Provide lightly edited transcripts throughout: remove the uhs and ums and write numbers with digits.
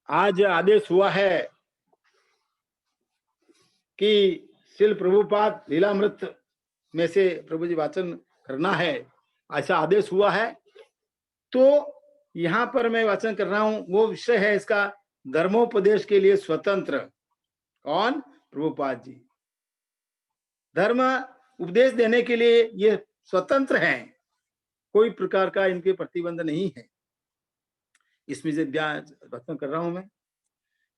आज आदेश हुआ है कि श्रील प्रभुपाद लीलामृत में से प्रभु जी वाचन करना है, ऐसा आदेश हुआ है। तो यहाँ पर मैं वाचन कर रहा हूं, वो विषय है इसका धर्मोपदेश के लिए स्वतंत्र। कौन? प्रभुपाद जी धर्म उपदेश देने के लिए ये स्वतंत्र हैं, कोई प्रकार का इनके प्रतिबंध नहीं है। इसमें से वाचन कर रहा हूं मैं।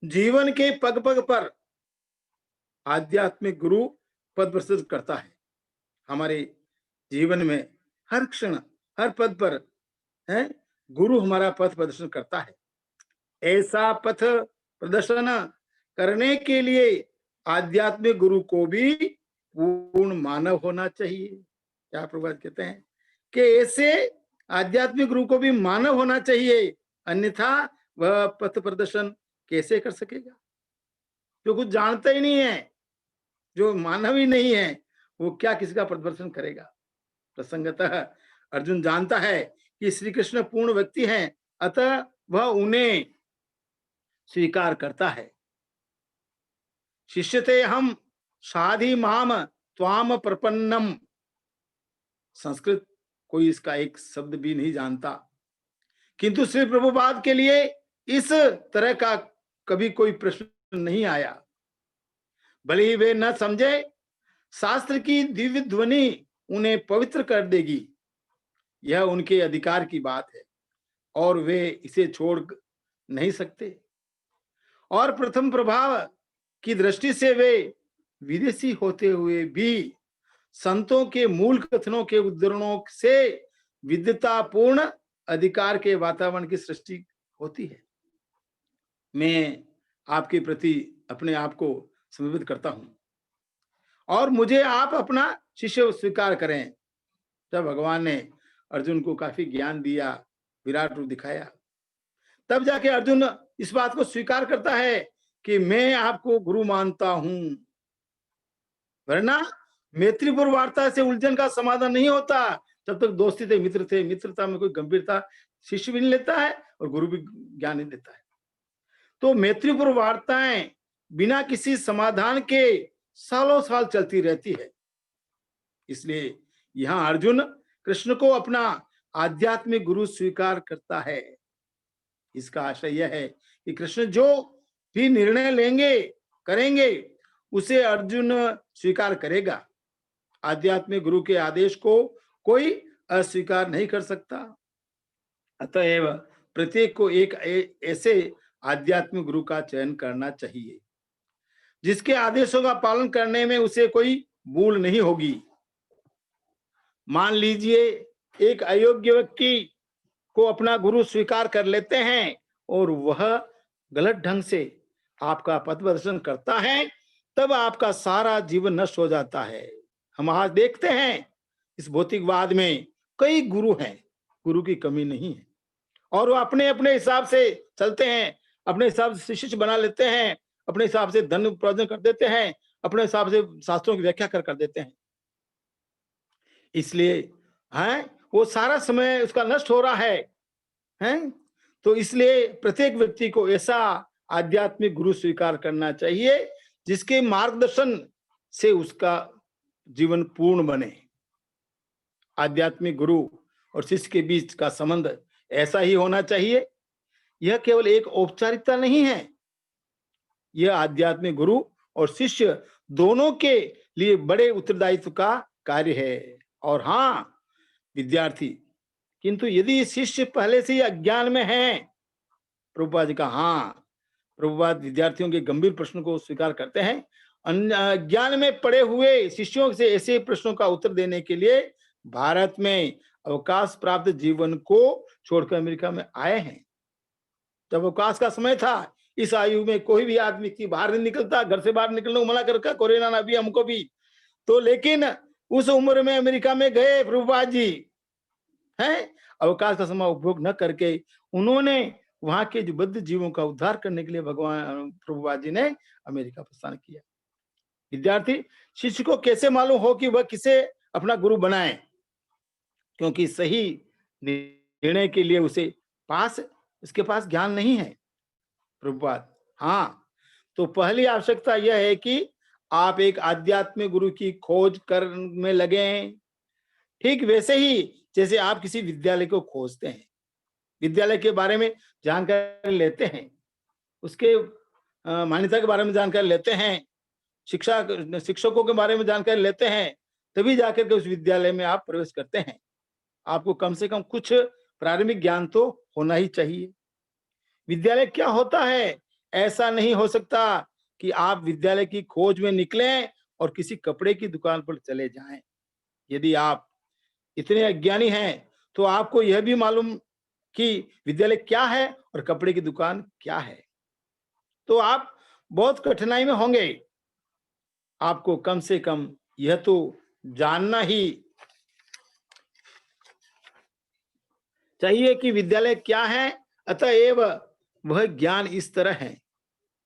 जीवन के पग पग पर आध्यात्मिक गुरु पद प्रस्तुत करता है। हमारे जीवन में हर क्षण हर पद पर है गुरु हमारा पथ प्रदर्शन करता है। ऐसा पथ प्रदर्शन करने के लिए आध्यात्मिक गुरु को भी पूर्ण मानव होना चाहिए। क्या प्रभुपाद कहते हैं कि ऐसे आध्यात्मिक गुरु को भी मानव होना चाहिए, अन्यथा वह पथ प्रदर्शन कैसे कर सकेगा? जो कुछ जानता ही नहीं है, जो मानव ही नहीं है, वो क्या किसी का प्रदर्शन करेगा? प्रसंगतः अर्जुन जानता है कि श्री कृष्ण पूर्ण व्यक्ति हैं, अतः वह उन्हें स्वीकार करता है। शिष्यते हम साधि माम त्वाम प्रपन्नम। संस्कृत कोई इसका एक शब्द भी नहीं जानता, किंतु श्री प्रभुपाद के लिए इस तरह का कभी कोई प्रश्न नहीं आया। भले ही वे न समझे, शास्त्र की दिव्य ध्वनि उन्हें पवित्र कर देगी, यह उनके अधिकार की बात है और वे इसे छोड़ नहीं सकते। और प्रथम प्रभाव की दृष्टि से वे विदेशी होते हुए भी संतों के मूल कथनों के उद्धरणों से विद्वतापूर्ण अधिकार के वातावरण की सृष्टि होती है। मैं आपके प्रति अपने आप को समर्पित करता हूं और मुझे आप अपना शिष्य स्वीकार करें। जब भगवान ने अर्जुन को काफी ज्ञान दिया, विराट रूप दिखाया, तब जाके अर्जुन इस बात को स्वीकार करता है कि मैं आपको गुरु मानता हूं। वरना मैत्रीपूर्ण वार्ता से उलझन का समाधान नहीं होता। जब तक दोस्ती थे, मित्र थे, मित्रता में कोई गंभीरता शिष्य भी नहीं लेता है और गुरु भी ज्ञान नहीं देता है। तो मैत्रीपूर्ण वार्ताएं बिना किसी समाधान के सालों साल चलती रहती है। इसलिए यहां अर्जुन कृष्ण को अपना आध्यात्मिक गुरु स्वीकार करता है। इसका आशय यह है कि कृष्ण जो भी निर्णय लेंगे करेंगे उसे अर्जुन स्वीकार करेगा। आध्यात्मिक गुरु के आदेश को कोई अस्वीकार नहीं कर सकता। अतएव प्रत्येक को एक ऐसे आध्यात्मिक गुरु का चयन करना चाहिए जिसके आदेशों का पालन करने में उसे कोई भूल नहीं होगी। मान लीजिए एक अयोग्य व्यक्ति को अपना गुरु स्वीकार कर लेते हैं और वह गलत ढंग से आपका पथ प्रदर्शन करता है, तब आपका सारा जीवन नष्ट हो जाता है। हम आज देखते हैं इस भौतिकवाद में कई गुरु हैं, गुरु की कमी नहीं है, और वो अपने अपने हिसाब से चलते हैं, अपने हिसाब से शिष्य बना लेते हैं, अपने हिसाब से धन उपार्जन कर देते हैं, अपने हिसाब से शास्त्रों की व्याख्या कर देते हैं। इसलिए है वो सारा समय उसका नष्ट हो रहा है। तो इसलिए प्रत्येक व्यक्ति को ऐसा आध्यात्मिक गुरु स्वीकार करना चाहिए जिसके मार्गदर्शन से उसका जीवन पूर्ण बने। आध्यात्मिक गुरु और शिष्य के बीच का संबंध ऐसा ही होना चाहिए। यह केवल एक औपचारिकता नहीं है, यह आध्यात्मिक गुरु और शिष्य दोनों के लिए बड़े उत्तरदायित्व का कार्य है। और हाँ विद्यार्थी, किंतु यदि शिष्य पहले से ही अज्ञान में है, प्रभुपाद जी का हाँ, प्रभुपाद विद्यार्थियों के गंभीर प्रश्न को स्वीकार करते हैं। अज्ञान में पड़े हुए शिष्यों से ऐसे प्रश्नों का उत्तर देने के लिए भारत में अवकाश प्राप्त जीवन को छोड़कर अमेरिका में आए हैं। जब अवकाश का समय था, इस आयु में कोई भी आदमी बाहर नहीं निकलता, घर से बाहर निकलने को मना कर रखा, कोरोना ने भी हमको भी। तो लेकिन उस उम्र में अमेरिका में गए प्रभुपाद जी हैं, अवकाश का समय उपभोग न करके उन्होंने वहां के जो बद्ध जीवों का उद्धार करने के लिए भगवान प्रभुपाद जी ने अमेरिका प्रस्थान किया। विद्यार्थी, शिष्य को कैसे मालूम हो कि वह किसे अपना गुरु बनाए, क्योंकि सही निर्णय के लिए उसके पास ज्ञान नहीं है। प्रभुपाद, हाँ, तो पहली आवश्यकता यह है कि आप एक आध्यात्मिक गुरु की खोज कर में लगे हैं। ठीक वैसे ही जैसे आप किसी विद्यालय को खोजते हैं, विद्यालय के बारे में जानकारी लेते हैं, उसके मान्यता के बारे में जानकारी लेते हैं, शिक्षकों के बारे में जानकारी लेते हैं, तभी जाकर के उस विद्यालय में आप प्रवेश करते हैं। आपको कम से कम कुछ प्रारंभिक ज्ञान तो होना ही चाहिए। विद्यालय क्या होता है? ऐसा नहीं हो सकता कि आप विद्यालय की खोज में निकलें और किसी कपड़े की दुकान पर चले जाएं। यदि आप इतने अज्ञानी हैं, तो आपको यह भी मालूम कि विद्यालय क्या है और कपड़े की दुकान क्या है, तो आप बहुत कठिनाई में होंगे। आपको कम से कम यह तो जानना ही चाहिए कि विद्यालय क्या है। अतएव वह ज्ञान इस तरह है,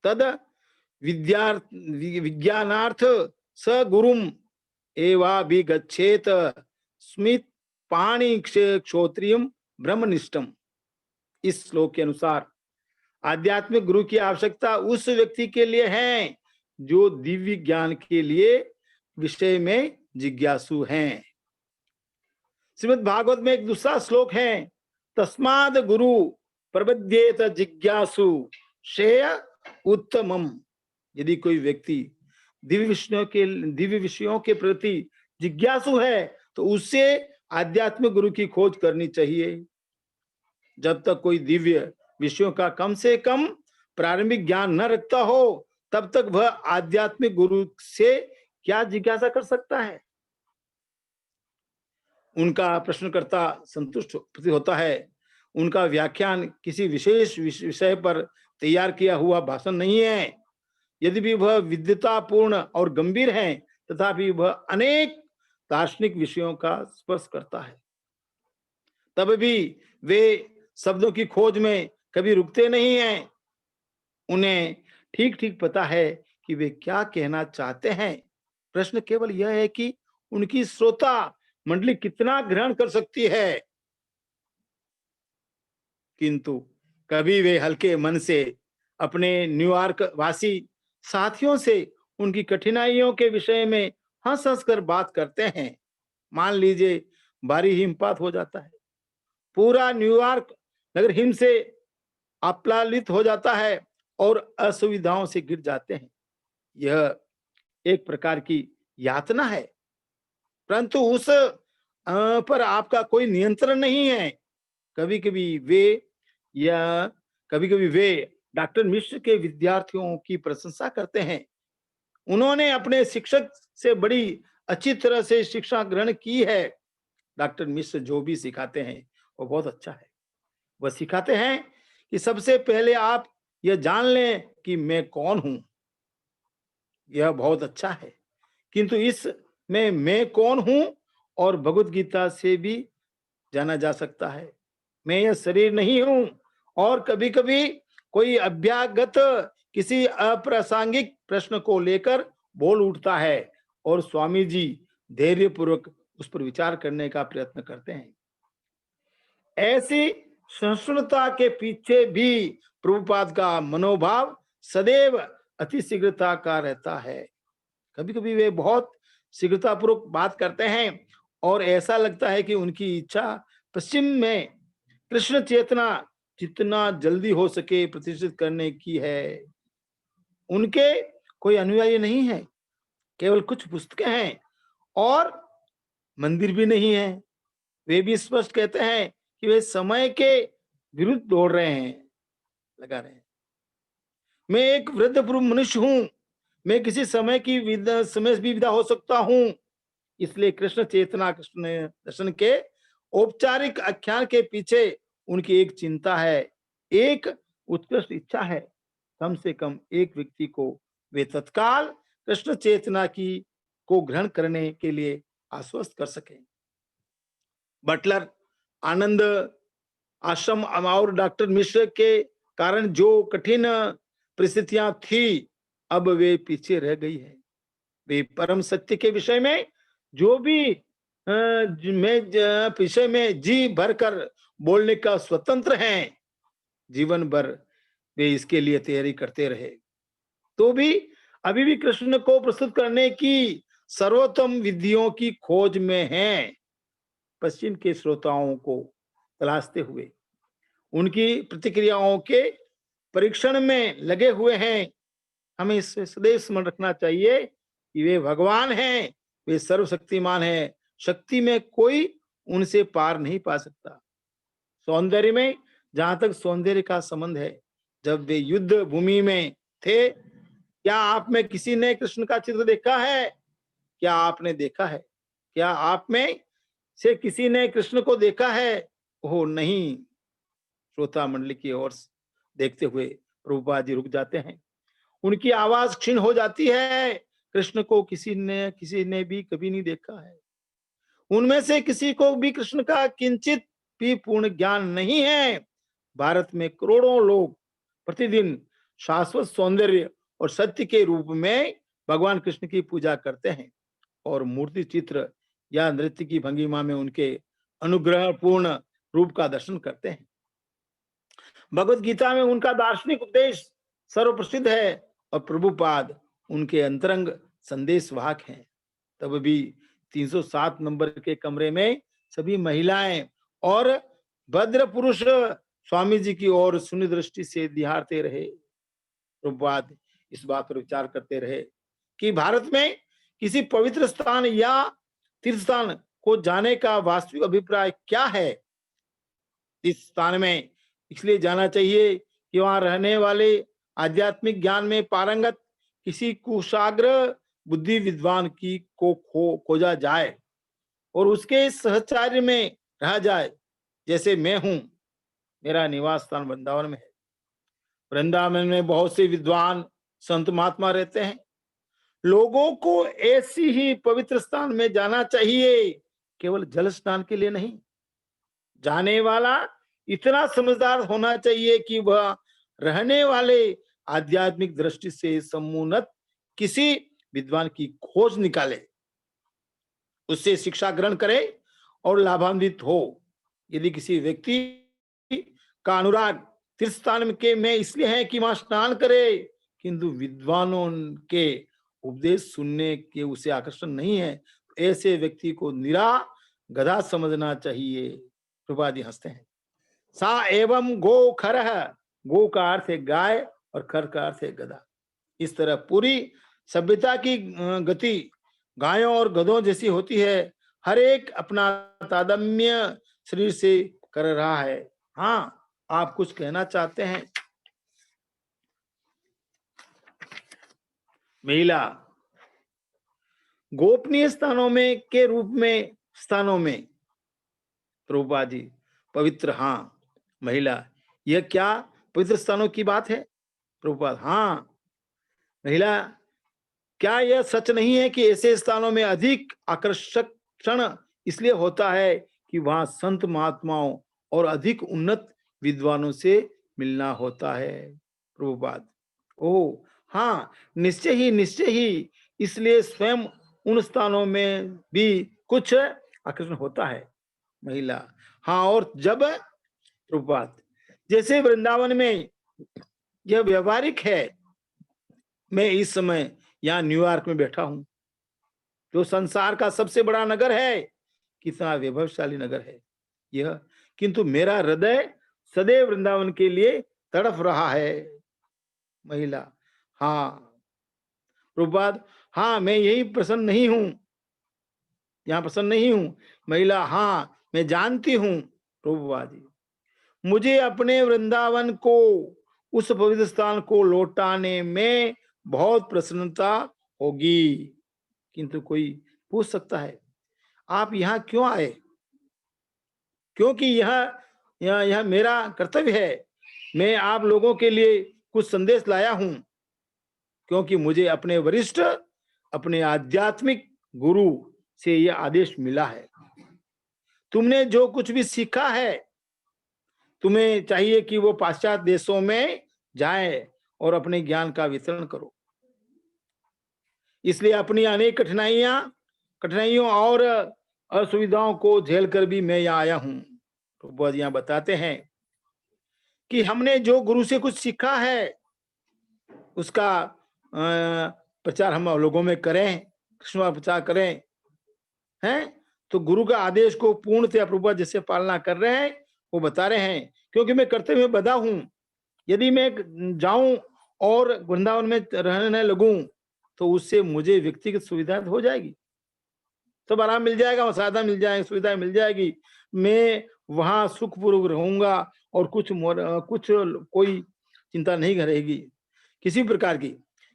तद विज्ञानार्थ स गुरुम एवाभिगच्छेत स्मित पाणि क्षोत्रियम ब्रह्मनिष्ठम। इस श्लोक के अनुसार आध्यात्मिक गुरु की आवश्यकता उस व्यक्ति के लिए है जो दिव्य ज्ञान के लिए विषय में जिज्ञासु हैं। श्रीमद् भागवत में एक दूसरा श्लोक है, तस्माद गुरु प्रबध्येत जिज्ञासु श्रेय उत्तमम। यदि कोई व्यक्ति दिव्य विषयों के प्रति जिज्ञासु है तो उससे आध्यात्मिक गुरु की खोज करनी चाहिए। जब तक कोई दिव्य विषयों का कम से कम प्रारंभिक ज्ञान न रखता हो, तब तक वह आध्यात्मिक गुरु से क्या जिज्ञासा कर सकता है? उनका प्रश्नकर्ता संतुष्ट होता है। उनका व्याख्यान किसी विशेष विषय पर तैयार किया हुआ भाषण नहीं है। यदि भी वह विद्वतापूर्ण और गंभीर है, तथापि वह अनेक दार्शनिक विषयों का स्पर्श करता है। तब भी वे शब्दों की खोज में कभी रुकते नहीं हैं। उन्हें ठीक ठीक पता है कि वे क्या कहना चाहते हैं। प्रश्न केवल यह है कि उनकी श्रोता मंडली कितना ग्रहण कर सकती है। किंतु कभी वे हल्के मन से अपने न्यूयॉर्क वासी साथियों से उनकी कठिनाइयों के विषय में हंस हंस कर बात करते हैं। मान लीजिए भारी हिमपात हो जाता है, पूरा न्यूयॉर्क नगर हिम से आप्लावित हो जाता है और असुविधाओं से गिर जाते हैं। यह एक प्रकार की यातना है, परंतु उस पर आपका कोई नियंत्रण नहीं है। कभी कभी वे डॉक्टर मिश्र के विद्यार्थियों की प्रशंसा करते हैं। उन्होंने अपने शिक्षक से बड़ी अच्छी तरह से शिक्षा ग्रहण की है। डॉक्टर मिश्र जो भी सिखाते हैं वो बहुत अच्छा है। वह सिखाते हैं कि सबसे पहले आप यह जान लें कि मैं कौन हूं। यह बहुत अच्छा है, किंतु इसमें मैं कौन हूं और भगवत गीता से भी जाना जा सकता है। मैं यह शरीर नहीं हूं। और कभी कभी कोई अभ्यागत किसी अप्रासंगिक प्रश्न को लेकर बोल उठता है और स्वामी जी धैर्यपूर्वक उस पर विचार करने का प्रयत्न करते हैं। ऐसी सहिष्णुता के पीछे भी प्रभुपाद का मनोभाव सदैव अति शीघ्रता का रहता है। कभी कभी वे बहुत शीघ्रतापूर्वक बात करते हैं और ऐसा लगता है कि उनकी इच्छा पश्चिम में कृष्ण चेतना जितना जल्दी हो सके प्रतिष्ठित करने की है। उनके कोई अनुयायी नहीं है, केवल कुछ पुस्तकें हैं और मंदिर भी नहीं है। वे भी स्पष्ट कहते हैं कि वे समय के विरुद्ध दौड़ रहे हैं, लगा रहे हैं। मैं एक वृद्ध मनुष्य हूं, मैं किसी समय भी विदा हो सकता हूं। इसलिए कृष्ण चेतना कृष्ण दर्शन के औपचारिक आख्यान के पीछे उनकी एक चिंता है, एक उत्कृष्ट इच्छा है। कम से कम एक व्यक्ति को वे तत्काल कृष्ण चेतना की को ग्रहण करने के लिए आश्वस्त कर सके। बटलर आनंद आश्रम और डॉक्टर मिश्र के कारण जो कठिन परिस्थितियां थी, अब वे पीछे रह गई है। वे परम सत्य के विषय में जो भी विषय में जी भरकर बोलने का स्वतंत्र हैं। जीवन भर वे इसके लिए तैयारी करते रहे, तो भी अभी भी कृष्ण को प्रस्तुत करने की सर्वोत्तम विधियों की खोज में हैं। पश्चिम के श्रोताओं को तलाशते हुए उनकी प्रतिक्रियाओं के परीक्षण में लगे हुए हैं। हमें इसे सदैव स्मरण रखना चाहिए कि वे भगवान हैं, वे सर्वशक्तिमान हैं, शक्ति में कोई उनसे पार नहीं पा सकता। सौंदर्य में जहां तक सौंदर्य का संबंध है, जब वे युद्ध भूमि में थे, क्या आप में किसी ने कृष्ण का चित्र देखा है? क्या आपने देखा है? क्या आप में से किसी ने कृष्ण को देखा है? ओह नहीं। श्रोता मंडली की ओर देखते हुए प्रभुपाद जी रुक जाते हैं। उनकी आवाज क्षीण हो जाती है। कृष्ण को किसी ने भी कभी नहीं देखा है। उनमें से किसी को भी कृष्ण का किंचित भी पूर्ण ज्ञान नहीं है। भारत में करोड़ों लोग प्रतिदिन शाश्वत सौंदर्य और सत्य के रूप में भगवान कृष्ण की पूजा करते हैं और मूर्ति चित्र या नृत्य की भंगिमा में उनके अनुग्रह पूर्ण रूप का दर्शन करते हैं। भगवत गीता में उनका दार्शनिक उपदेश सर्वप्रसिद्ध है और प्रभुपाद उनके अंतरंग संदेश वाहक हैं। तब भी 307 नंबर के कमरे में सभी महिलाएं और भद्र पुरुष स्वामी जी की ओर सुनि दृष्टि से निहारते रहे। प्रभुपाद इस बात पर विचार करते रहे कि भारत में किसी पवित्र स्थान या तीर्थ स्थान को जाने का वास्तविक अभिप्राय क्या है। इस स्थान में इसलिए जाना चाहिए कि वहां रहने वाले आध्यात्मिक ज्ञान में पारंगत किसी कुशाग्र बुद्धि विद्वान की को खोजा जाए और उसके सहचार्य में रहा जाए। जैसे मैं हूं, मेरा निवास स्थान वृंदावन में है। वृंदावन में बहुत से विद्वान संत महात्मा रहते हैं। लोगों को ऐसी ही पवित्र स्थान में जाना चाहिए, केवल जल स्नान के लिए नहीं। जाने वाला इतना समझदार होना चाहिए कि वह रहने वाले आध्यात्मिक दृष्टि से समुन्नत किसी विद्वान की खोज निकाले, उससे शिक्षा ग्रहण करे और लाभान्वित हो। यदि किसी व्यक्ति का अनुराग तीर्थ स्थान के में इसलिए है कि वहां स्नान करे, किंतु विद्वानों के उपदेश सुनने के उसे आकर्षण नहीं है, ऐसे व्यक्ति को निरा गधा समझना चाहिए। प्रभुपाद जी हंसते हैं। सा एवं गो खरह, गो का अर्थ है गाय और खर का अर्थ है गधा। इस तरह पूरी सभ्यता की गति गायों और गधों जैसी होती है। हर एक अपना तादात्म्य शरीर से कर रहा है। हाँ, आप कुछ कहना चाहते हैं? महिला गोपनीय स्थानों में के रूप में स्थानों में प्रभुपाद जी पवित्र, हाँ। महिला, यह क्या पवित्र स्थानों की बात है? प्रभुपाद, हाँ। महिला, क्या यह सच नहीं है कि ऐसे स्थानों में अधिक आकर्षक क्षण इसलिए होता है कि वहां संत महात्माओं और अधिक उन्नत विद्वानों से मिलना होता है? प्रभुपाद, ओ हाँ, निश्चय ही। इसलिए स्वयं उन स्थानों में भी कुछ आकर्षण होता है। महिला, हाँ, और जब प्रभुपाद, जैसे वृंदावन में यह व्यवहारिक है। मैं इस समय यहाँ न्यूयॉर्क में बैठा हूं, जो संसार का सबसे बड़ा नगर है। कितना वैभवशाली नगर है यह, किंतु मेरा हृदय सदैव वृंदावन के लिए तड़फ रहा है। महिला, हाँ। प्रभुपाद, हाँ, मैं यही प्रसन्न नहीं हूं, यहाँ प्रसन्न नहीं हूं। महिला, हाँ, मैं जानती हूं। प्रभुपाद जी, मुझे अपने वृंदावन को, उस पवित्र स्थान को लौटाने में बहुत प्रसन्नता होगी। किंतु कोई पूछ सकता है, आप यहाँ क्यों आए? क्योंकि यह मेरा कर्तव्य है। मैं आप लोगों के लिए कुछ संदेश लाया हूं, क्योंकि मुझे अपने वरिष्ठ, अपने आध्यात्मिक गुरु से यह आदेश मिला है। तुमने जो कुछ भी सीखा है, तुम्हें चाहिए कि वो पाश्चात्य देशों में जाए और अपने ज्ञान का वितरण करो। इसलिए अपनी अनेक कठिनाइयों और असुविधाओं को झेल कर भी मैं यहाँ आया हूँ। तो यहाँ बताते हैं कि हमने जो गुरु से कुछ सीखा है उसका प्रचार हम लोगों में करें, कृष्ण का प्रचार करें, हैं? तो गुरु का आदेश को पूर्णतया प्रभुपाद जैसे पालना कर रहे हैं वो बता रहे हैं, क्योंकि मैं कर्तव्य में बंधा हूं। यदि मैं जाऊं और वृंदावन में रहने लगूं तो उससे मुझे व्यक्तिगत सुविधा हो जाएगी, सब आराम मिल जाएगा, साधन मिल जाएगा, सुविधा मिल जाएगी, मैं वहां सुखपूर्वक रहूंगा और कुछ कोई चिंता नहीं रहेगी किसी प्रकार की।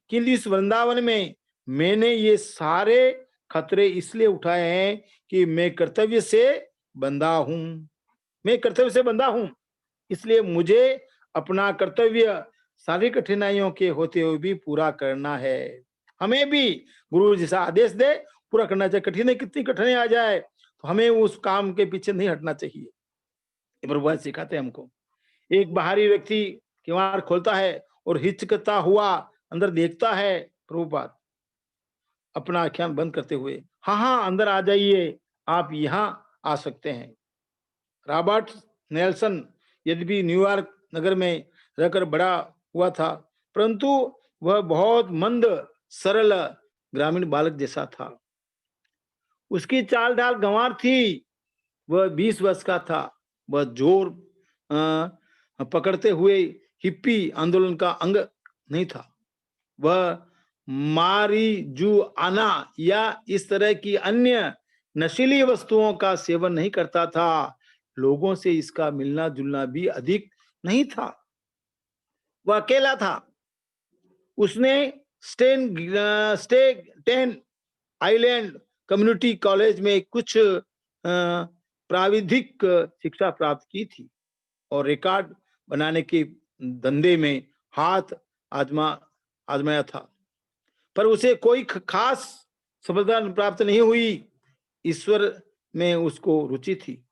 किंतु इस वृंदावन में मैंने ये सारे खतरे इसलिए उठाए हैं कि मैं कर्तव्य से बंधा हूं, मैं कर्तव्य से बंधा हूं, इसलिए मुझे अपना कर्तव्य सारी कठिनाइयों के होते हुए भी पूरा करना है। हमें भी गुरु जैसा आदेश दे पूरा करना चाहिए, कठिनाई कितनी कठिनाई आ जाए तो हमें उस काम के पीछे नहीं हटना चाहिए। ये प्रभुपाद सिखाते हैं हमको। एक बाहरी व्यक्ति किवाड़ खोलता है और हिचकता हुआ अंदर देखता है प्रभुपाद अपना आख्यान बंद करते हुए, हाँ हाँ अंदर आ जाइए, आप यहाँ आ सकते हैं। रॉबर्ट नेल्सन यद्यपि न्यूयॉर्क नगर में रहकर बड़ा हुआ था, परंतु वह बहुत मंद सरल ग्रामीण बालक जैसा था। उसकी चाल ढाल गंवार थी। वह 20 वर्ष का था। वह जोर पकड़ते हुए हिप्पी आंदोलन का अंग नहीं था। वह मारिजुआना या इस तरह की अन्य नशीली वस्तुओं का सेवन नहीं करता था। लोगों से इसका मिलना जुलना भी अधिक नहीं था। वह अकेला था। उसने स्टेन आइलैंड कम्युनिटी कॉलेज में कुछ प्राविधिक शिक्षा प्राप्त की थी और रिकॉर्ड बनाने के धंधे में हाथ आजमाया था, पर उसे कोई खास सफलता प्राप्त नहीं हुई। ईश्वर में उसको रुचि थी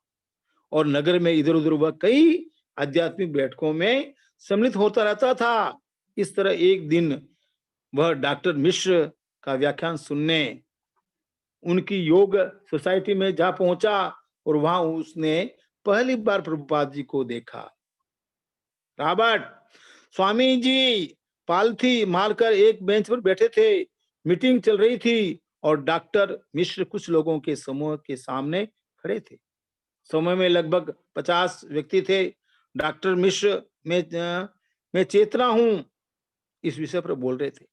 और नगर में इधर उधर वह कई आध्यात्मिक बैठकों में सम्मिलित होता रहता था। इस तरह एक दिन वह डॉक्टर मिश्र का व्याख्यान सुनने उनकी योग सोसाइटी में जा पहुंचा और वहां उसने पहली बार प्रभुपाद जी को देखा। रॉबर्ट स्वामी जी पालथी मारकर एक बेंच पर बैठे थे। मीटिंग चल रही थी और डॉक्टर मिश्र कुछ लोगों के समूह के सामने खड़े थे। समूह में लगभग 50 व्यक्ति थे। डॉक्टर मिश्र मैं चेतना हूं इस विषय पर बोल रहे थे।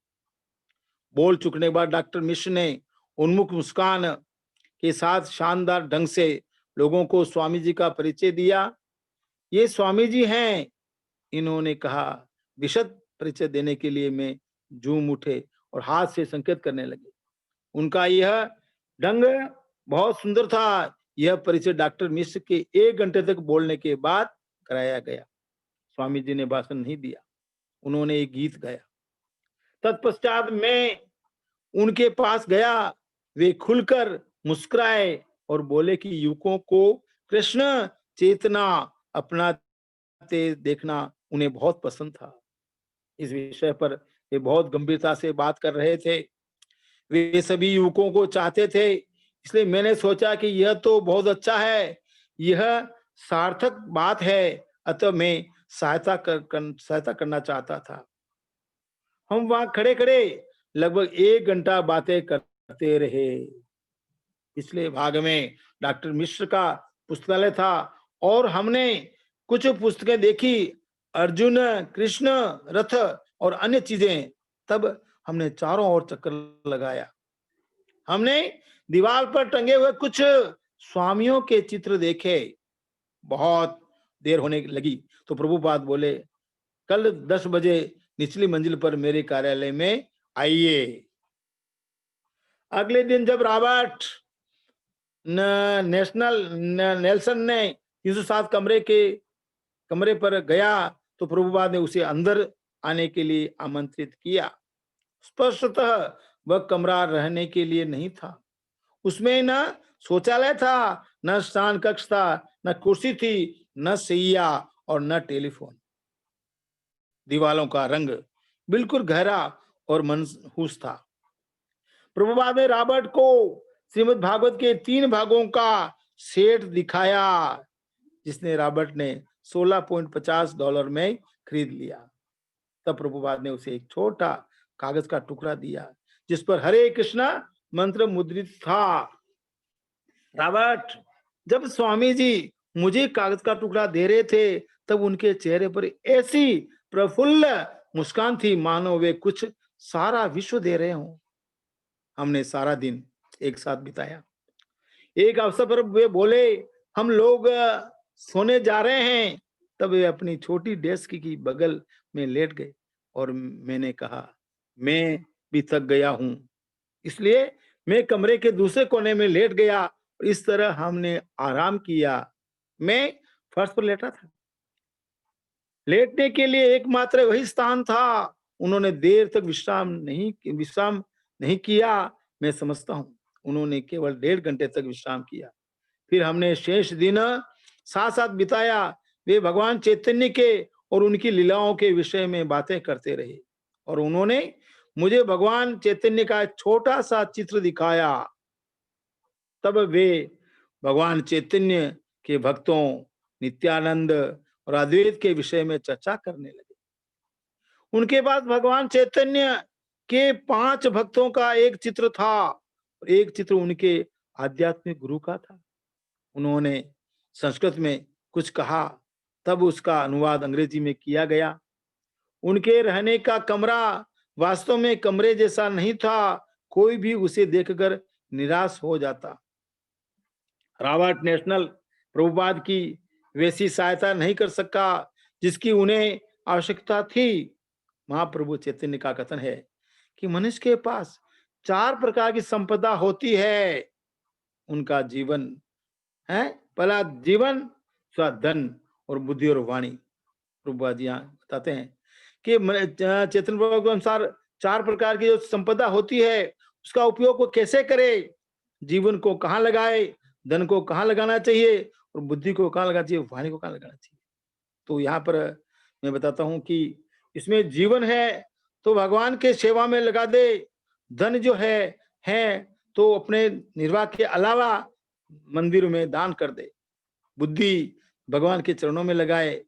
बोल चुकने के बाद डॉक्टर मिश्र ने उन्मुख मुस्कान के साथ शानदार ढंग से लोगों को स्वामी जी का परिचय दिया। ये स्वामी जी हैं, इन्होंने कहा। विशद परिचय देने के लिए मैं झूम उठे और हाथ से संकेत करने लगे। उनका यह ढंग बहुत सुंदर था। यह परिचय डॉक्टर मिश्र के 1 घंटे तक बोलने के बाद कराया गया। स्वामी जी ने भाषण नहीं दिया, उन्होंने एक गीत गाया। तत्पश्चात मैं उनके पास गया। वे खुलकर मुस्कुराए और बोले कि युवकों को कृष्ण चेतना अपनाते देखना उन्हें बहुत पसंद था। इस विषय पर वे बहुत गंभीरता से बात कर रहे थे। वे सभी युवकों को चाहते थे, इसलिए मैंने सोचा कि यह तो बहुत अच्छा है, यह सार्थक बात है, अतः मैं सहायता करना चाहता था। हम वहां खड़े खड़े लगभग 1 घंटा बातें करते रहे। पिछले भाग में डॉक्टर मिश्र का पुस्तकालय था और हमने कुछ पुस्तकें देखी, अर्जुन, कृष्ण, रथ और अन्य चीजें। तब हमने चारों ओर चक्कर लगाया। हमने दीवार पर टंगे हुए कुछ स्वामियों के चित्र देखे। बहुत देर होने लगी तो प्रभुपाद बोले, कल 10 बजे निचली मंजिल पर मेरे कार्यालय में आइए। अगले दिन जब रॉबर्ट नेल्सन ने 307 कमरे पर गया तो प्रभुपाद ने उसे अंदर आने के लिए आमंत्रित किया। स्पष्टतः वह कमरा रहने के लिए नहीं था। उसमें न शौचालय था, न स्नान कक्ष था, न कुर्सी थी, न सैया और न टेलीफोन। दीवालों का रंग बिल्कुल गहरा और मनहूस था। प्रभुपाद ने रॉबर्ट को श्रीमद् भागवत के 3 भागों का सेट दिखाया, जिसने रॉबर्ट ने $16.50 में खरीद लिया। तब प्रभुपाद ने उसे एक छोटा कागज का टुकड़ा दिया जिस पर हरे कृष्णा मंत्र मुद्रित था। रॉबर्ट, जब स्वामी जी मुझे कागज का टुकड़ा दे रहे थे तब उनके चेहरे पर ऐसी प्रफुल्ल मुस्कान थी मानो वे कुछ सारा विश्व दे रहे हों। हमने सारा दिन एक साथ बिताया। एक अवसर पर वे बोले, हम लोग सोने जा रहे हैं। तब वे अपनी छोटी डेस्क की बगल में लेट गए और मैंने कहा, मैं भी थक गया हूं, इसलिए मैं कमरे के दूसरे कोने में लेट गया। इस तरह हमने आराम किया। मैं फर्श पर लेटा था। लेटने के लिए एकमात्र वही स्थान था। उन्होंने देर तक विश्राम नहीं किया। मैं समझता हूं उन्होंने केवल 1.5 घंटे तक विश्राम किया। फिर हमने शेष दिन साथ साथ बिताया। वे भगवान चैतन्य के और उनकी लीलाओं के विषय में बातें करते रहे और उन्होंने मुझे भगवान चैतन्य का एक छोटा सा चित्र दिखाया। तब वे भगवान चैतन्य के भक्तों, नित्यानंद और अद्वैत के विषय में चर्चा करने लगे। उनके पास भगवान चैतन्य के 5 भक्तों का एक चित्र था और एक चित्र उनके आध्यात्मिक गुरु का था। उन्होंने संस्कृत में कुछ कहा, तब उसका अनुवाद अंग्रेजी में किया गया। उनके रहने का कमरा वास्तव में कमरे जैसा नहीं था। कोई भी उसे देखकर निराश हो जाता। रॉबर्ट नेशनल प्रभुपाद की वैसी सहायता नहीं कर सका जिसकी उन्हें आवश्यकता थी। महाप्रभु चैतन्य का कथन है कि मनुष्य के पास 4 प्रकार की संपदा होती है। उनका जीवन है, पहला जीवन, दूसरा धन और बुद्धि और वाणी। प्रभुपाद जी बताते हैं कि चैतन्य प्रभु के अनुसार 4 प्रकार की जो संपदा होती है उसका उपयोग वो कैसे करे, जीवन को कहाँ लगाए, धन को कहाँ लगाना चाहिए और बुद्धि को कहाँ लगाना चाहिए, वाणी को कहाँ लगाना चाहिए। तो यहाँ पर मैं बताता हूँ कि इसमें जीवन है तो भगवान के सेवा में लगा दे। धन जो है तो अपने निर्वाह के अलावा मंदिर में दान कर दे। बुद्धि भगवान के चरणों में लगाए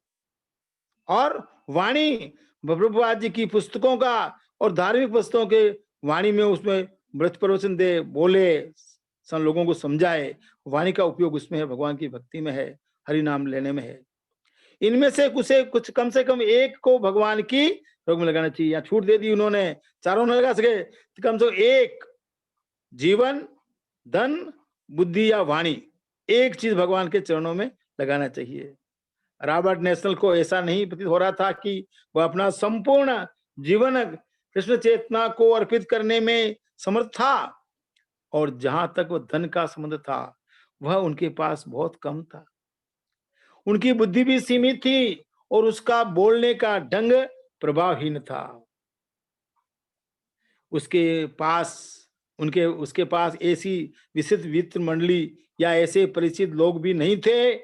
और वाणी प्रभुपाद जी की पुस्तकों का और धार्मिक पुस्तकों के वाणी में उसमें व्रत प्रवचन दे, बोले, लोगों को समझाए। वाणी का उपयोग उसमें है, भगवान की भक्ति में है, हरि नाम लेने में है। इनमें से कुछ कम से कम एक को भगवान की रोग में लगाना चाहिए। या छूट दे दी उन्होंने, चारों न लगा सके तो कम से कम एक, जीवन, धन, बुद्धि या वाणी, एक चीज भगवान के चरणों में लगाना चाहिए। रॉबर्ट नेशनल को ऐसा नहीं प्रतीत हो रहा था कि वह अपना संपूर्ण जीवन कृष्ण चेतना को अर्पित करने में समर्थ था और जहां तक वह धन का संबंध था वह उनके पास बहुत कम था। उनकी बुद्धि भी सीमित थी और उसका बोलने का ढंग प्रभावहीन था। उसके पास ऐसी विस्तृत वित्त मंडली या ऐसे परिचित लोग भी नहीं थे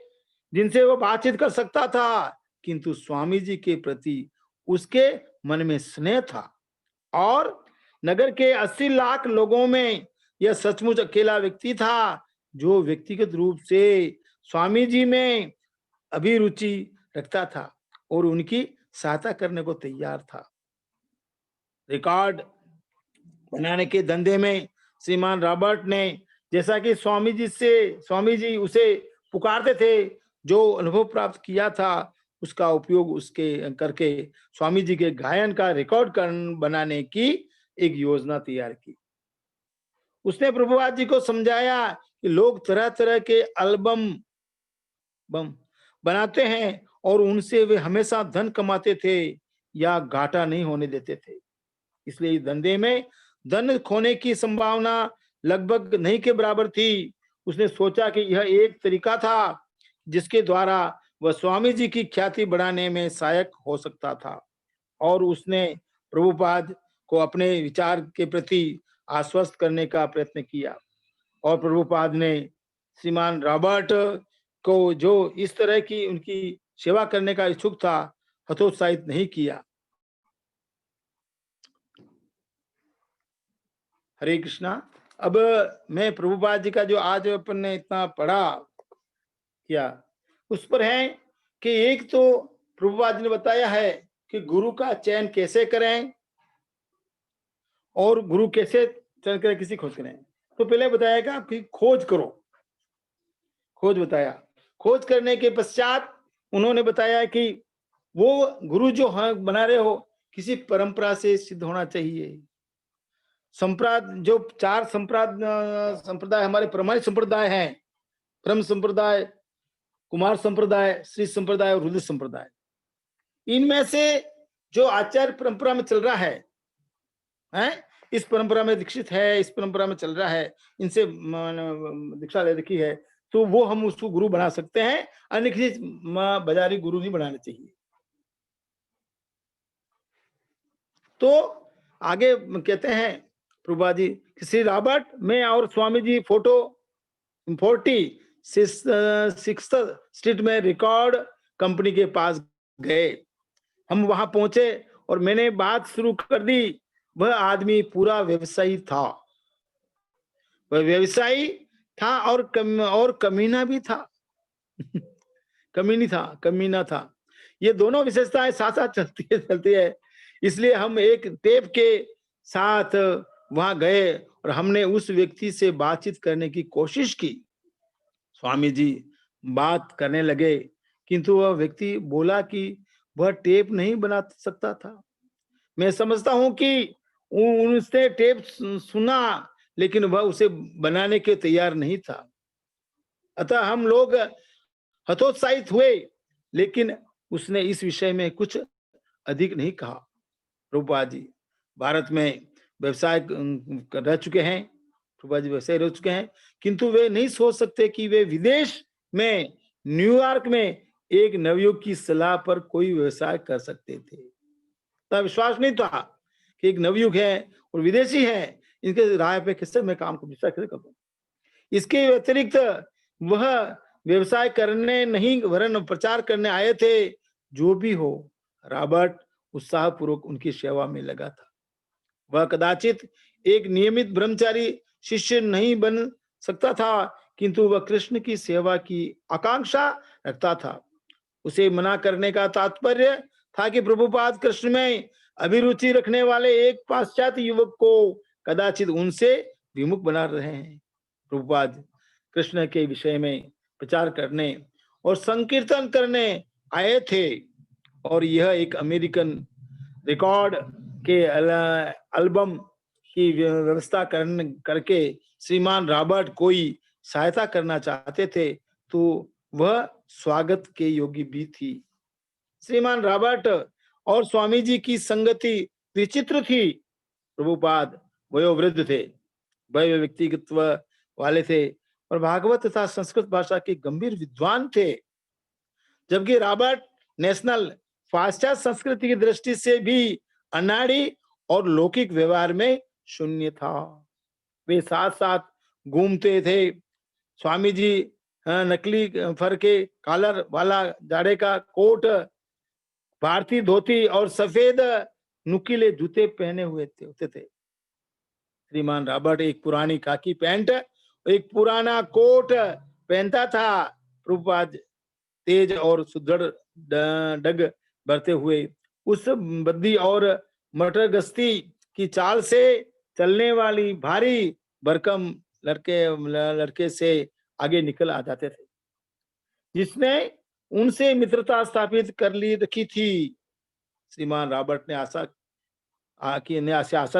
जिनसे वो बातचीत कर सकता था, किंतु स्वामी जी के प्रति उसके मन में स्नेह था और नगर के 80 लाख लोगों में यह सचमुच अकेला व्यक्ति था जो व्यक्तिगत रूप से स्वामी जी में अभिरुचि रखता था और उनकी सहायता करने को तैयार था। रिकॉर्ड बनाने के धंधे में श्रीमान रॉबर्ट ने, जैसा कि स्वामी जी उसे पुकारते थे, जो अनुभव प्राप्त किया था उसका उपयोग उसके करके स्वामी जी के गायन का रिकॉर्ड बनाने की एक योजना तैयार की। उसने प्रभुपाद जी को समझाया कि लोग तरह तरह के एल्बम बनाते हैं और उनसे वे हमेशा धन कमाते थे या घाटा नहीं होने देते थे। इसलिए इस धंधे में धन खोने की संभावना लगभग नहीं के बराबर थी। उसने सोचा कि यह एक तरीका था जिसके द्वारा वह स्वामी जी की ख्याति बढ़ाने में सहायक हो सकता था और उसने प्रभुपाद को अपने विचार के प्रति आश्वस्त करने का प्रयत्न किया और प्रभुपाद ने श्रीमान रॉबर्ट को, जो इस तरह की उनकी सेवा करने का इच्छुक था, हतोत्साहित नहीं किया। हरे कृष्णा। अब मैं प्रभुपाद जी का जो आज अपन ने इतना पढ़ा किया उस पर है कि एक तो प्रभुपाद जी ने बताया है कि गुरु का चयन कैसे करें और गुरु कैसे चयन करें, किसी खोज करें। तो पहले बताया कि खोज करो, खोज बताया। खोज करने के पश्चात उन्होंने बताया कि वो गुरु जो बना रहे हो किसी परंपरा से सिद्ध होना चाहिए। संप्रदाय जो 4 संप्रदाय हमारे प्रमाणिक संप्रदाय हैं, ब्रह्म संप्रदाय, कुमार संप्रदाय, श्री संप्रदाय और रुद्र संप्रदाय, इनमें से जो आचार्य परंपरा में चल रहा है, इस परंपरा में दीक्षित है, इस परंपरा में चल रहा है, इनसे दीक्षा ले रखी है, तो वो हम उसको गुरु बना सकते हैं, अन्य किसी बाजारी गुरु नहीं बनाना चाहिए। तो आगे कहते हैं प्रभुपाद जी, श्री रॉबर्ट, मैं और स्वामी जी 46 स्ट्रीट में रिकॉर्ड कंपनी के पास गए। हम वहां पहुंचे और मैंने बात शुरू कर दी। वह आदमी पूरा व्यवसायी था, वह व्यवसायी था और कमीना भी था। कमीना था। ये दोनों विशेषताएं साथ साथ चलती है। इसलिए हम एक टेप के साथ वहां गए और हमने उस व्यक्ति से बातचीत करने की कोशिश की। स्वामी जी बात करने लगे, किंतु वह व्यक्ति बोला कि वह टेप नहीं बना सकता था। मैं समझता हूं कि उसने टेप सुना, लेकिन वह उसे बनाने के तैयार नहीं था। अतः हम लोग हतोत्साहित हुए, लेकिन उसने इस विषय में कुछ अधिक नहीं कहा। प्रभुपाद जी भारत में व्यवसाय रह चुके हैं, प्रभुपाद जी व्यवसाय रह चुके हैं, किंतु वे नहीं सोच सकते कि वे विदेश में, न्यूयॉर्क में एक नवयुग की सलाह पर कोई व्यवसाय कर सकते थे। तब विश्वास नहीं था कि एक नवयुग है और विदेशी है, इनके राय पे किससे मैं काम को विश्वास कैसे करूं। इसके व्यतिरिक्त वह व्यवसाय करने नहीं वरन प्रचार करने आए थे। जो भी हो, रॉबर्ट उत्साहपूर्वक उनकी सेवा में लगा था। वह कदाचित एक नियमित ब्रह्मचारी शिष्य नहीं बन सकता था, किंतु वह कृष्ण की सेवा की आकांक्षा रखता था। उसे मना करने का तात्पर्य था कि प्रभुपाद कृष्ण में अभिरुचि रखने वाले एक पाश्चात्य युवक को कदाचित उनसे विमुख बना रहे हैं। प्रभुपाद कृष्ण के विषय में प्रचार करने और संकीर्तन करने आए थे, और यह एक अमेरिकन रिकॉर्ड के एल्बम की व्यवस्था करके श्रीमान रॉबर्ट कोई सहायता करना चाहते थे, तो वह स्वागत के योग्य भी थी। श्रीमान रॉबर्ट और स्वामी जी की संगति विचित्र थी। प्रभुपाद वयोवृद्ध थे, वह व्यक्तित्व वाले थे और भागवत तथा संस्कृत भाषा के गंभीर विद्वान थे, जबकि रॉबर्ट नेशनल पाश्चात्य संस्कृति की दृष्टि से भी अनाड़ी और लौकिक व्यवहार में शून्य था। वे साथ साथ घूमते थे। स्वामी जी नकली फर के कॉलर वाला जाड़े का कोट, भारतीय धोती और सफेद नुकीले जूते पहने हुए होते थे। श्रीमान रॉबर्ट एक पुरानी खाकी पैंट, एक पुराना कोट पहनता था। प्रभुपाद तेज और सुदृढ़ डग भरते हुए उस बद्दी और मटर गश्ती की चाल से चलने वाली भारी भरकम लड़के से आगे निकल आ जाते थे, जिसने उनसे मित्रता स्थापित कर ली रखी थी। श्रीमान रॉबर्ट ने आशा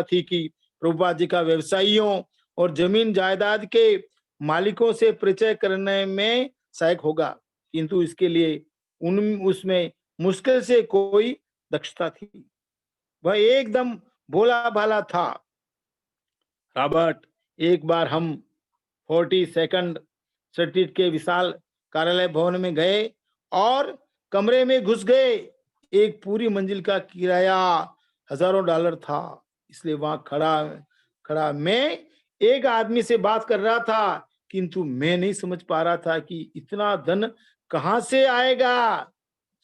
थी कि प्रभुपाद जी का व्यवसायियों और जमीन जायदाद के मालिकों से परिचय करने में सहायक होगा, किंतु इसके लिए उसमें मुश्किल से कोई दक्षता थी। वह एकदम भोला भाला था। रॉबर्ट एक बार हम 42nd स्ट्रीट के विशाल कार्यालय भवन में गए और कमरे में घुस गए। एक पूरी मंजिल का किराया हजारों डॉलर था, इसलिए वहां खड़ा मैं एक आदमी से बात कर रहा था, किंतु मैं नहीं समझ पा रहा था कि इतना धन कहां से आएगा।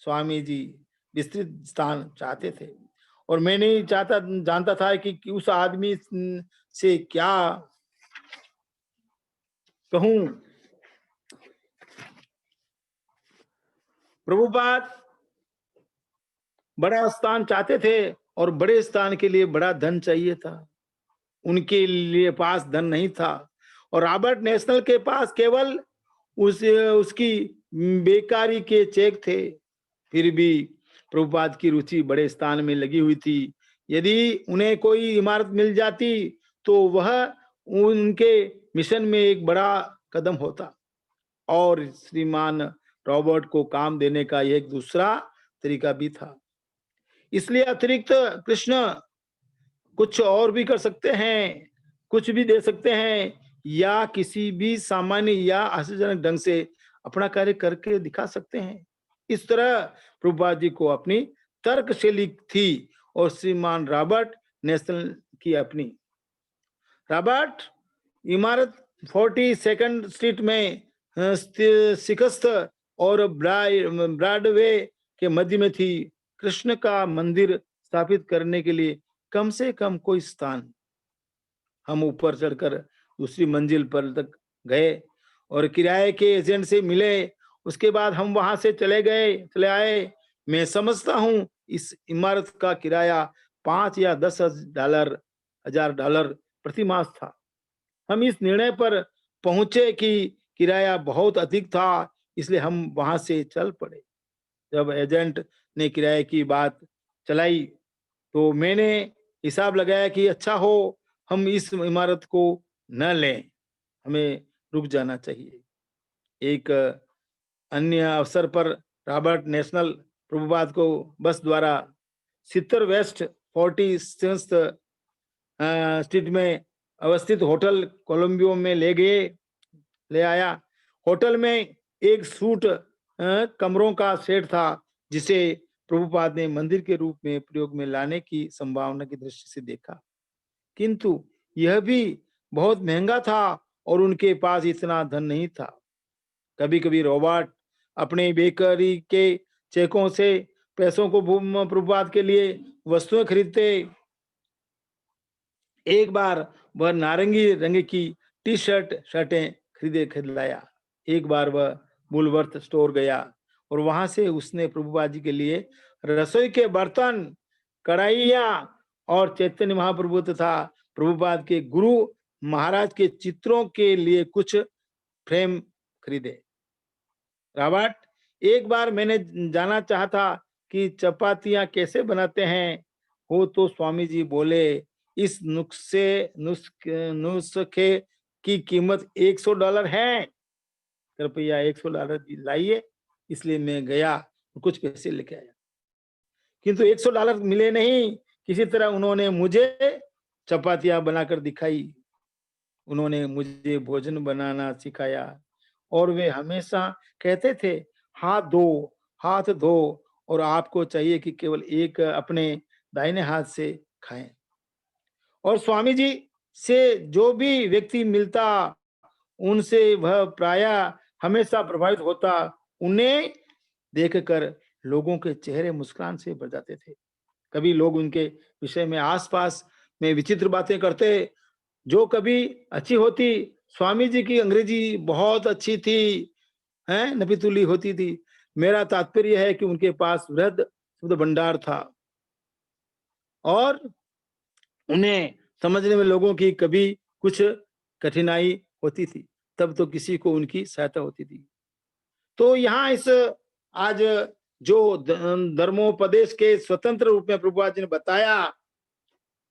स्वामी जी विस्तृत स्थान चाहते थे और मैं नहीं जानता था कि उस आदमी से क्या कहूं। प्रभुपाद बड़ा स्थान चाहते थे और बड़े स्थान के लिए बड़ा धन चाहिए था। उनके लिए पास धन नहीं था और रॉबर्ट नेशनल के पास केवल उसकी बेकारी के चेक थे। फिर भी प्रभुपाद की रुचि बड़े स्थान में लगी हुई थी। यदि उन्हें कोई इमारत मिल जाती तो वह उनके मिशन में एक बड़ा कदम होता। और श्रीमान रॉबर्ट को काम देने का एक दूसरा तरीका भी था। इसलिए अतिरिक्त कृष्ण कुछ और भी कर सकते हैं, कुछ भी दे सकते हैं या किसी भी सामान्य या आश्चर्यजनक ढंग से अपना कार्य करके दिखा सकते हैं। इस तरह प्रभुपाद जी को अपनी तर्कशैली थी और श्रीमान रॉबर्ट नेशनल की अपनी। रॉबर्ट इमारत 42nd स्ट्रीट में शिकस्त और ब्रॉडवे के मध्य में थी। कृष्ण का मंदिर स्थापित करने के लिए कम से कम कोई स्थान। हम ऊपर चढ़कर दूसरी मंजिल पर तक गए और किराए के एजेंट से मिले। उसके बाद हम वहां से चले आए। मैं समझता हूं इस इमारत का किराया 5 या 10,000 डॉलर प्रति मास था। हम इस निर्णय पर पहुंचे कि किराया बहुत अधिक था, इसलिए हम वहां से चल पड़े। जब एजेंट ने किराए की बात चलाई तो मैंने हिसाब लगाया कि अच्छा हो हम इस इमारत को न लें, हमें रुक जाना चाहिए। एक अन्य अवसर पर रॉबर्ट नेशनल प्रभुपाद को बस द्वारा 70 वेस्ट 47th स्ट्रीट में अवस्थित होटल कोलंबियो में ले आया। होटल में एक सूट कमरों का सेट था जिसे प्रभुपाद ने मंदिर के रूप में प्रयोग में लाने की संभावना की दृष्टि से देखा, किंतु यह भी बहुत महंगा था और उनके पास इतना धन नहीं था। कभी कभी रॉबर्ट अपने बेकरी के चेकों से पैसों को प्रभुपाद के लिए वस्तुएं खरीदते। एक बार वह नारंगी रंग की शर्टें खरीद लाया। एक बार वह वुलवर्थ स्टोर गया और वहां से उसने प्रभुपाद जी के लिए रसोई के बर्तन, कढ़ाइयां और चैतन्य महाप्रभु तथा प्रभुपाद के गुरु महाराज के चित्रों के लिए कुछ फ्रेम खरीदे। रॉबर्ट, एक बार मैंने जाना चाहता कि चपातियां कैसे बनाते हैं हो तो स्वामी जी बोले इस नुस्खे की कीमत $100 है, कृपया $100 लाइए। इसलिए मैं गया और कुछ पैसे लेके आया, किंतु $100 मिले नहीं। किसी तरह उन्होंने मुझे चपातियां बनाकर दिखाई। उन्होंने मुझे भोजन बनाना सिखाया और वे हमेशा कहते थे हाथ धो और आपको चाहिए कि केवल एक अपने दाहिने हाथ से खाएं। और स्वामी जी से जो भी व्यक्ति मिलता उनसे वह प्रायः हमेशा प्रभावित होता। उन्हें देखकर लोगों के चेहरे मुस्कान से भर जाते थे। कभी लोग उनके विषय में आसपास में विचित्र बातें करते जो कभी अच्छी होती। स्वामी जी की अंग्रेजी बहुत अच्छी थी, हैं, नपीतुली होती थी। मेरा तात्पर्य है कि उनके पास वृहद शब्द भंडार था और उन्हें समझने में लोगों की कभी कुछ कठिनाई होती थी तब तो किसी को उनकी सहायता होती थी। तो यहाँ इस आज जो धर्मोपदेश के स्वतंत्र रूप में प्रभुपाद जी ने बताया,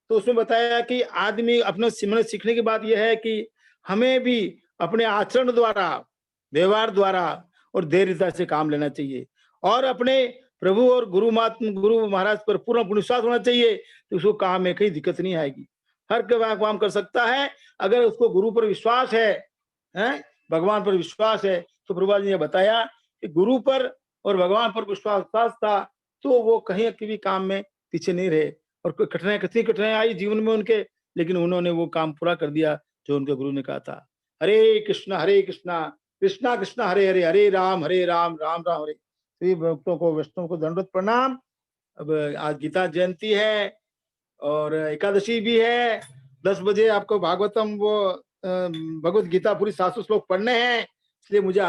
तो उसमें बताया कि आदमी अपने सीखने की बात यह है कि हमें भी अपने आचरण द्वारा, व्यवहार द्वारा और धैर्यता से काम लेना चाहिए और अपने प्रभु और गुरु महाराज पर पूर्ण विश्वास होना चाहिए। तो उसको काम में कहीं दिक्कत नहीं आएगी, हर काम कर सकता है अगर उसको गुरु पर विश्वास है, भगवान पर विश्वास है। तो प्रभुपाद जी ने बताया कि गुरु पर और भगवान पर विश्वास था तो वो कहीं किसी काम में पीछे नहीं रहे और कोई कितनी कठिनाई आई जीवन में उनके, लेकिन उन्होंने वो काम पूरा कर दिया जो उनके गुरु ने कहा था। हरे कृष्णा कृष्णा कृष्णा हरे हरे, हरे राम राम राम हरे। सभी भक्तों को, वैष्णव को दंडवत प्रणाम। अब आज गीता जयंती है और एकादशी भी है। 10 बजे आपको भागवतम वो भगवत गीता पूरी 700 श्लोक पढ़ने हैं, इसलिए मुझे